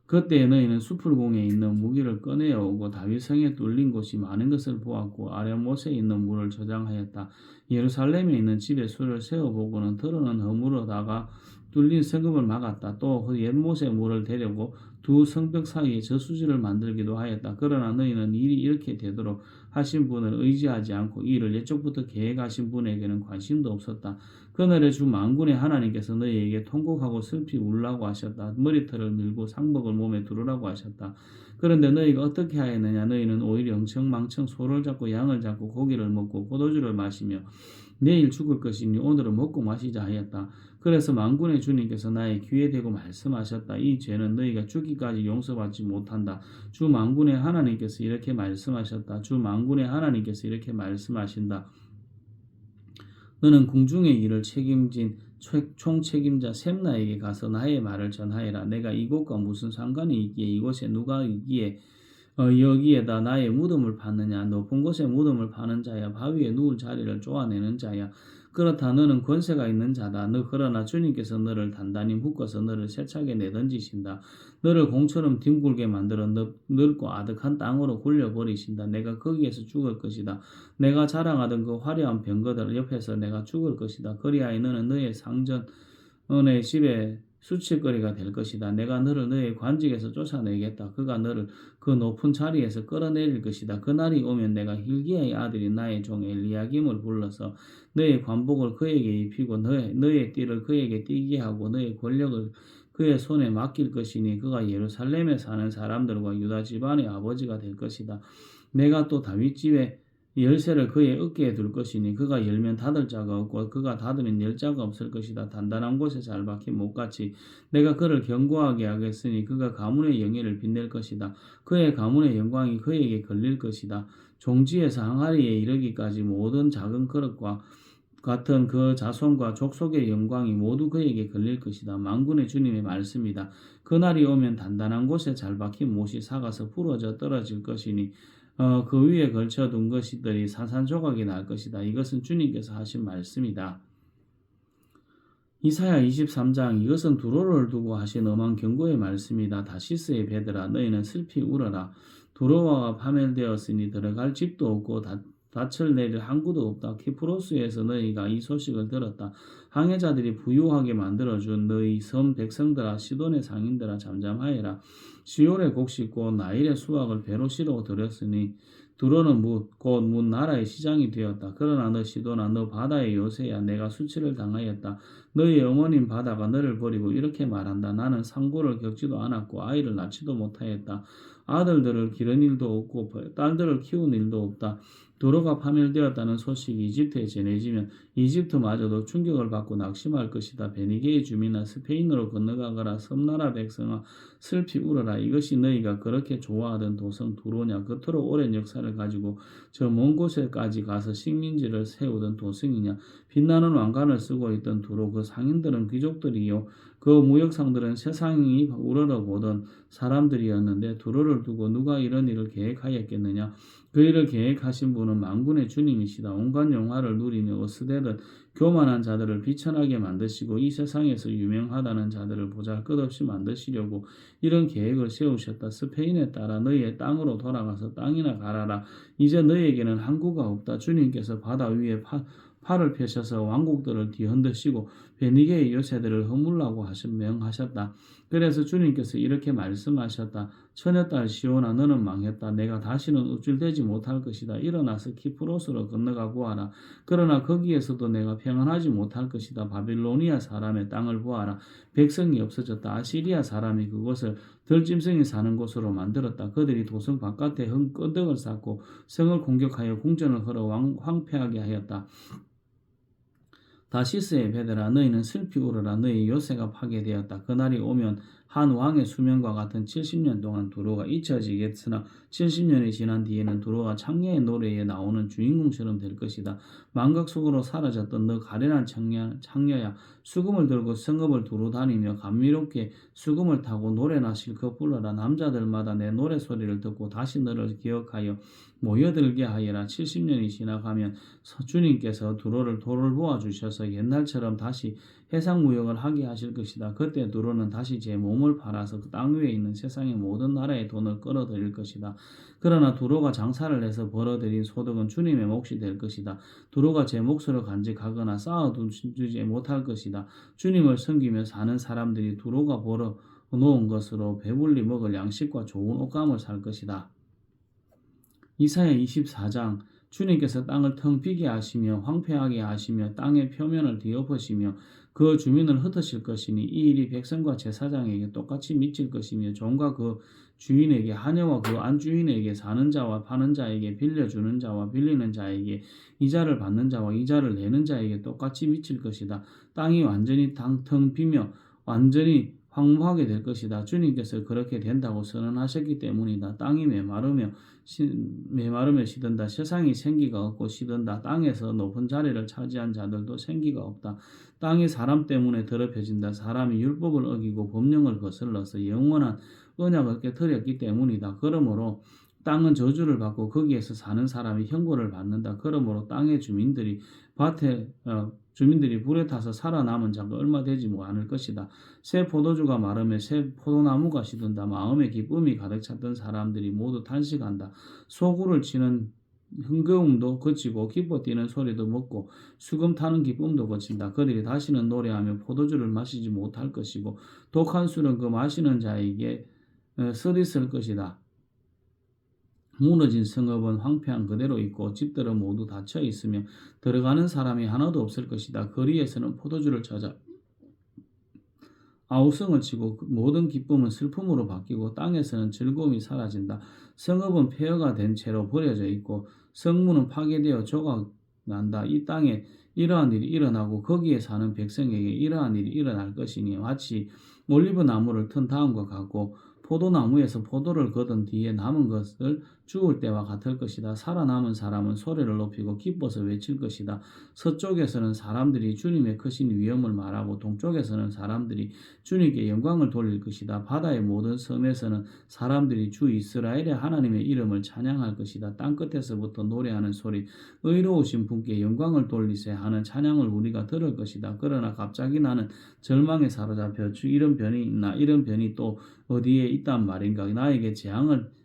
그때 너희는 숲을 공에 있는 무기를 꺼내어 오고 다윗성에 뚫린 곳이 많은 것을 보았고 아레못에 있는 물을 저장하였다. 예루살렘에 있는 집에 수를 세워보고는 더러는 허물어다가 뚫린 성읍을 막았다. 또 옛못에 물을 대려고 두 성벽 사이에 저수지를 만들기도 하였다. 그러나 너희는 일이 이렇게 되도록 하신 분을 의지하지 않고 이를 예적부터 계획하신 분에게는 관심도 없었다. 그날에 주 만군의 하나님께서 너희에게 통곡하고 슬피 울라고 하셨다. 머리털을 밀고 상복을 몸에 두르라고 하셨다. 그런데 너희가 어떻게 하였느냐? 너희는 오히려 엉청망청 소를 잡고 양을 잡고 고기를 먹고 포도주를 마시며 내일 죽을 것이니 오늘은 먹고 마시자 하였다. 그래서 만군의 주님께서 나의 귀에 대고 말씀하셨다. 이 죄는 너희가 죽기까지 용서받지 못한다. 주 만군의 하나님께서 이렇게 말씀하셨다. 주 만군의 하나님께서 이렇게 말씀하신다. 너는 궁중의 일을 책임진 총책임자 셈나에게 가서 나의 말을 전하여라. 내가 이곳과 무슨 상관이 있기에 이곳에 누가 있기에 여기에다 나의 무덤을 파느냐? 높은 곳에 무덤을 파는 자야. 바위에 누울 자리를 쪼아내는 자야. 그렇다. 너는 권세가 있는 자다. 그러나 주님께서 너를 단단히 묶어서 너를 세차게 내던지신다. 너를 공처럼 뒹굴게 만들어 넓고 아득한 땅으로 굴려버리신다. 내가 거기에서 죽을 것이다. 내가 자랑하던 그 화려한 병거들 옆에서 내가 죽을 것이다. 그리하여 너는 너의 상전의 집에 수치거리가 될 것이다. 내가 너를 너의 관직에서 쫓아내겠다. 그가 너를 그 높은 자리에서 끌어내릴 것이다. 그날이 오면 내가 힐기야의 아들이 나의 종 엘리야김을 불러서 너의 관복을 그에게 입히고 너의 띠를 그에게 띠게 하고 너의 권력을 그의 손에 맡길 것이니 그가 예루살렘에 사는 사람들과 유다 집안의 아버지가 될 것이다. 내가 또 다윗 집에 열쇠를 그의 어깨에 둘 것이니 그가 열면 닫을 자가 없고 그가 닫으면 열 자가 없을 것이다. 단단한 곳에 잘 박힌 못같이 내가 그를 견고하게 하겠으니 그가 가문의 영예를 빛낼 것이다. 그의 가문의 영광이 그에게 걸릴 것이다. 종지에서 항아리에 이르기까지 모든 작은 그릇과 같은 그 자손과 족속의 영광이 모두 그에게 걸릴 것이다. 만군의 주님의 말씀이다. 그날이 오면 단단한 곳에 잘 박힌 못이 삭아서 부러져 떨어질 것이니 그 위에 걸쳐둔 것들이 산산조각이 날 것이다. 이것은 주님께서 하신 말씀이다. 이사야 23장 이것은 두로를 두고 하신 엄한 경고의 말씀이다. 다시스의 배들아 너희는 슬피 울어라. 두로와가 파멸되었으니 들어갈 집도 없고 닻을 내릴 항구도 없다. 키프로스에서 너희가 이 소식을 들었다. 항해자들이 부유하게 만들어준 너희 섬 백성들아 시돈의 상인들아 잠잠하여라. 시올의 곡식과 나일의 수확을 배로 실어 들였으니 두로는 곧 문 나라의 시장이 되었다. 그러나 너 시돈아 너 바다의 요새야 내가 수치를 당하였다. 너희 어머님 바다가 너를 버리고 이렇게 말한다. 나는 상고를 겪지도 않았고 아이를 낳지도 못하였다. 아들들을 기른 일도 없고 딸들을 키운 일도 없다. 두로가 파멸되었다는 소식이 이집트에 전해지면 이집트마저도 충격을 받고 낙심할 것이다. 베니게의 주민아 스페인으로 건너가거라. 섬나라 백성아 슬피 울어라. 이것이 너희가 그렇게 좋아하던 도성 두로냐. 그토록 오랜 역사를 가지고 저 먼 곳에까지 가서 식민지를 세우던 도성이냐. 빛나는 왕관을 쓰고 있던 두로 그 상인들은 귀족들이요 그 무역상들은 세상이 우러러보던 사람들이었는데 두로를 두고 누가 이런 일을 계획하였겠느냐. 그 일을 계획하신 분은 만군의 주님이시다. 온갖 영화를 누리며 어스대듯 교만한 자들을 비천하게 만드시고 이 세상에서 유명하다는 자들을 보잘것없이 만드시려고 이런 계획을 세우셨다. 스페인에 따라 너희의 땅으로 돌아가서 땅이나 갈아라. 이제 너희에게는 항구가 없다. 주님께서 바다 위에 팔을 펴셔서 왕국들을 뒤흔드시고 베니게의 요새들을 허물라고 명하셨다. 그래서 주님께서 이렇게 말씀하셨다. 처녀딸 시온아 너는 망했다. 내가 다시는 우쭐대지 못할 것이다. 일어나서 키프로스로 건너가 보아라. 그러나 거기에서도 내가 평안하지 못할 것이다. 바빌로니아 사람의 땅을 보아라. 백성이 없어졌다. 아시리아 사람이 그곳을 들짐승이 사는 곳으로 만들었다. 그들이 도성 바깥에 끈덕을 쌓고 성을 공격하여 궁전을 헐어 황폐하게 하였다. 다시스의 배들아 너희는 슬피 울어라. 너희 요새가 파괴되었다. 그날이 오면 한 왕의 수명과 같은 70년 동안 두로가 잊혀지겠으나 70년이 지난 뒤에는 두로가 창녀의 노래에 나오는 주인공처럼 될 것이다. 망각 속으로 사라졌던 너 가련한 창녀야, 수금을 들고 성읍을 두루 다니며 감미롭게 수금을 타고 노래나 실컷 불러라. 남자들마다 내 노래 소리를 듣고 다시 너를 기억하여 모여들게 하여라. 70년이 지나가면 주님께서 두로를 돌보아 주셔서 옛날처럼 다시 해상무역을 하게 하실 것이다. 그때 두로는 다시 제 몸을 팔아서 그 땅 위에 있는 세상의 모든 나라의 돈을 끌어들일 것이다. 그러나 두로가 장사를 해서 벌어들인 소득은 주님의 몫이 될 것이다. 두로가 제 몫으로 간직하거나 쌓아두지 못할 것이다. 주님을 섬기며 사는 사람들이 두로가 벌어 놓은 것으로 배불리 먹을 양식과 좋은 옷감을 살 것이다. 이사야 24장. 주님께서 땅을 텅 비게 하시며 황폐하게 하시며 땅의 표면을 뒤엎으시며 그 주민을 흩으실 것이니 이 일이 백성과 제사장에게 똑같이 미칠 것이며 종과 그 주인에게 하녀와 그 안주인에게 사는 자와 파는 자에게 빌려주는 자와 빌리는 자에게 이자를 받는 자와 이자를 내는 자에게 똑같이 미칠 것이다. 땅이 완전히 텅 비며 완전히 황무하게 될 것이다. 주님께서 그렇게 된다고 선언하셨기 때문이다. 땅이 메마르며 시든다. 세상이 생기가 없고 시든다. 땅에서 높은 자리를 차지한 자들도 생기가 없다. 땅이 사람 때문에 더럽혀진다. 사람이 율법을 어기고 법령을 거슬러서 영원한 언약을 깨뜨렸기 때문이다. 그러므로 땅은 저주를 받고 거기에서 사는 사람이 형벌을 받는다. 그러므로 땅의 주민들이 불에 타서 살아남은 자가 얼마 되지 않을 것이다. 새 포도주가 마르며 새 포도나무가 시든다. 마음에 기쁨이 가득 찼던 사람들이 모두 탄식한다. 소구를 치는 흥겨움도 그치고 기뻐 뛰는 소리도 먹고 수금 타는 기쁨도 그친다. 그들이 다시는 노래하며 포도주를 마시지 못할 것이고 독한 술은 그 마시는 자에게 쓰디쓸 것이다. 무너진 성읍은 황폐한 그대로 있고 집들은 모두 닫혀 있으며 들어가는 사람이 하나도 없을 것이다. 거리에서는 포도주를 찾아 아우성을 치고 모든 기쁨은 슬픔으로 바뀌고 땅에서는 즐거움이 사라진다. 성읍은 폐허가 된 채로 버려져 있고 성문은 파괴되어 조각난다. 이 땅에 이러한 일이 일어나고 거기에 사는 백성에게 이러한 일이 일어날 것이니 마치 올리브 나무를 튼 다음과 같고 포도나무에서 포도를 거둔 뒤에 남은 것을 주울 때와 같을 것이다. 살아남은 사람은 소리를 높이고 기뻐서 외칠 것이다. 서쪽에서는 사람들이 주님의 크신 위엄을 말하고 동쪽에서는 사람들이 주님께 영광을 돌릴 것이다. 바다의 모든 섬에서는 사람들이 주 이스라엘의 하나님의 이름을 찬양할 것이다. 땅끝에서부터 노래하는 소리, 의로우신 분께 영광을 돌리세 하는 찬양을 우리가 들을 것이다. 그러나 갑자기 나는 절망에 사로잡혀 주 이런 변이 있나? 이런 변이 또 어디에 있단 말인가? 나에게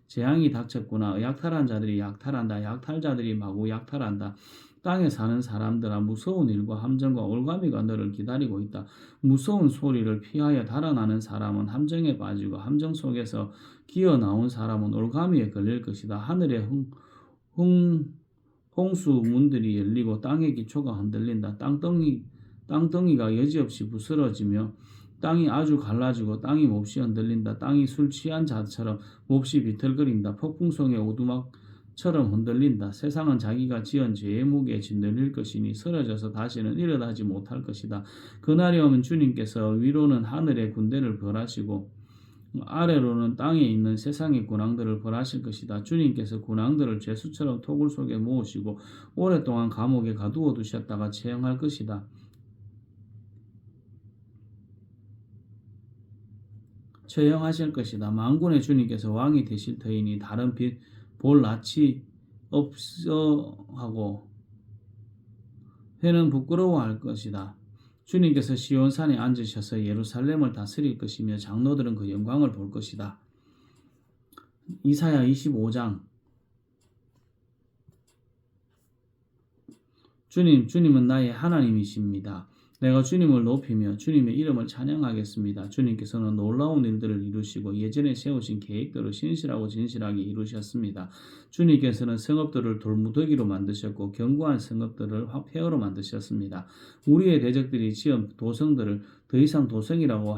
재앙이 닥쳤구나. 약탈한 자들이 약탈한다. 약탈자들이 마구 약탈한다. 땅에 사는 사람들아, 무서운 일과 함정과 올가미가 너를 기다리고 있다. 무서운 소리를 피하여 달아나는 사람은 함정에 빠지고 함정 속에서 기어 나온 사람은 올가미에 걸릴 것이다. 하늘의 홍수 문들이 열리고 땅의 기초가 흔들린다. 땅덩이가 여지없이 부스러지며 땅이 아주 갈라지고 땅이 몹시 흔들린다. 땅이 술 취한 자처럼 몹시 비틀거린다. 폭풍성의 오두막처럼 흔들린다. 세상은 자기가 지은 죄의 무게에 짓눌릴 것이니 쓰러져서 다시는 일어나지 못할 것이다. 그날이 오면 주님께서 위로는 하늘의 군대를 벌하시고 아래로는 땅에 있는 세상의 군왕들을 벌하실 것이다. 주님께서 군왕들을 죄수처럼 토굴 속에 모으시고 오랫동안 감옥에 가두어 두셨다가 처형할 것이다. 처형하실 것이다. 만군의 주님께서 왕이 되실 터이니 다른 볼 낯이 없어 하고 회는 부끄러워할 것이다. 주님께서 시온산에 앉으셔서 예루살렘을 다스릴 것이며 장로들은 그 영광을 볼 것이다. 이사야 25장. 주님은 나의 하나님이십니다. 내가 주님을 높이며 주님의 이름을 찬양하겠습니다. 주님께서는 놀라운 일들을 이루시고 예전에 세우신 계획대로 신실하고 진실하게 이루셨습니다. 주님께서는 성읍들을 돌무더기로 만드셨고 견고한 성읍들을 폐허로 만드셨습니다. 우리의 대적들이 지은 도성들을 더 이상 도성이라고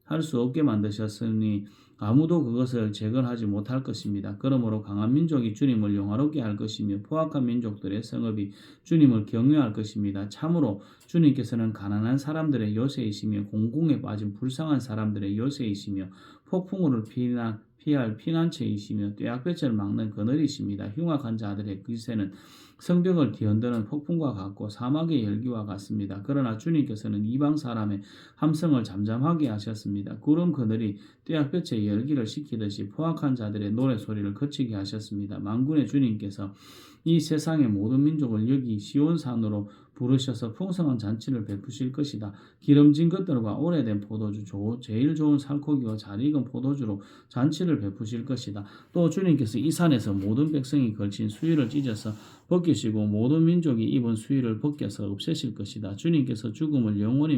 할 수 없게 만드셨으니 아무도 그것을 재건하지 못할 것입니다. 그러므로 강한 민족이 주님을 영화롭게 할 것이며 포악한 민족들의 성읍이 주님을 경외할 것입니다. 참으로 주님께서는 가난한 사람들의 요새이시며 공공에 빠진 불쌍한 사람들의 요새이시며 폭풍우를 피할 피난처이시며 떼약볕을 막는 그늘이십니다. 흉악한 자들의 기세는 성벽을 뒤흔드는 폭풍과 같고 사막의 열기와 같습니다. 그러나 주님께서는 이방 사람의 함성을 잠잠하게 하셨습니다. 구름 그늘이 떼약볕의 열기를 식히듯이 포악한 자들의 노래소리를 그치게 하셨습니다. 만군의 주님께서 이 세상의 모든 민족을 여기 시온산으로 부르셔서 풍성한 잔치를 베푸실 것이다. 기름진 것들과 오래된 포도주, 제일 좋은 살코기와 잘 익은 포도주로 잔치를 베푸실 것이다. 또 주님께서 이 산에서 모든 백성이 걸친 수의를 찢어서 벗기시고 모든 민족이 입은 수의를 벗겨서 없애실 것이다. 주님께서 죽음을 영원히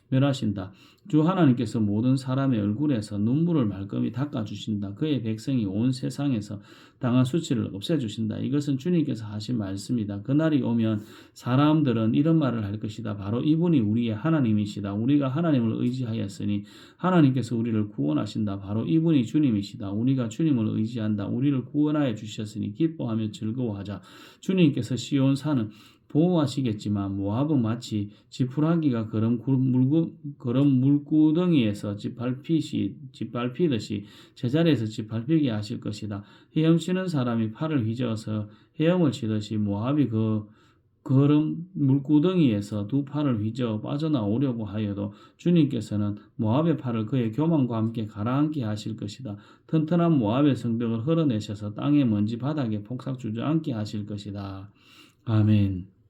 멸하신다. 주 하나님께서 모든 사람의 얼굴에서 눈물을 말끔히 닦아주신다. 그의 백성이 온 세상에서 당한 수치를 없애주신다. 이것은 주님께서 하신 말씀이다. 그날이 오면 사람들은 이런 말을 할 것이다. 바로 이분이 우리의 하나님이시다. 우리가 하나님을 의지하였으니 하나님께서 우리를 구원하신다. 바로 이분이 주님이시다. 우리가 주님을 의지한다. 우리를 구원하여 주셨으니 기뻐하며 즐거워하자. 주님께서 시온산은 보호하시겠지만 모압은 마치 지푸라기가 그런 물구덩이에서 짓밟히듯이 제자리에서 짓밟히게 하실 것이다. 헤엄치는 사람이 팔을 휘저어서 헤엄을 치듯이 모압이 그런 물구덩이에서 두 팔을 휘저어 빠져나오려고 하여도 주님께서는 모압의 팔을 그의 교만과 함께 가라앉게 하실 것이다. 튼튼한 모압의 성벽을 흘러내셔서 땅의 먼지 바닥에 폭삭 주저앉게 하실 것이다. 아멘.